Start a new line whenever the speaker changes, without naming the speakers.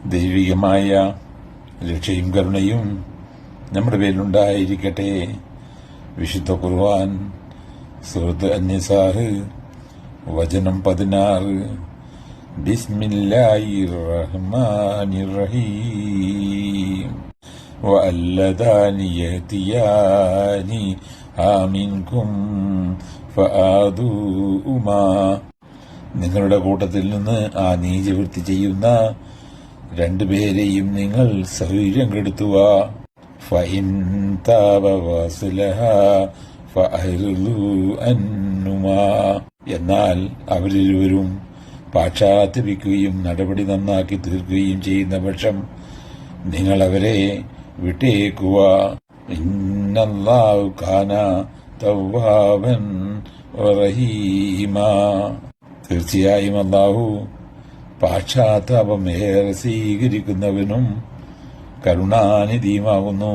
ദൈവികമായ രക്ഷയും കരുണയും നമ്മുടെ പേരിലുണ്ടായിരിക്കട്ടെ. വിശുദ്ധ ഖുർആൻ സൂറത്ത് അൻ-നിസാ വചനം 16. ബിസ്മില്ലാഹിർ റഹ്മാനിർ റഹീം. വഅല്ലദാനി യഅതിയാനി ആമിൻകും ഫആദൂമാ. നിങ്ങളുടെ കൂട്ടത്തിൽ നിന്ന് ആ നീചവൃത്തി ചെയ്യുന്ന രണ്ടുപേരെയും നിങ്ങൾ സൗകര്യം കെടുത്തുക. ഫഇൻ താബ വഅസ്ലഹ ഫഅഹ്റിളൂ അൻഹുമാ. എന്നാൽ അവരിരുവരും പാശ്ചാത്തപിക്കുകയും നടപടി നന്നാക്കി തീർക്കുകയും ചെയ്യുന്ന പക്ഷം നിങ്ങൾ അവരെ വിട്ടേക്കുക. ഇന്നല്ലാഹു കാന തവ്വാബൻ റഹീമാ. തീർച്ചയായും അല്ലാഹു പാശ്ചാത്താപം ഏറെ സ്വീകരിക്കുന്നവനും കരുണാനിധിയുമാകുന്നു.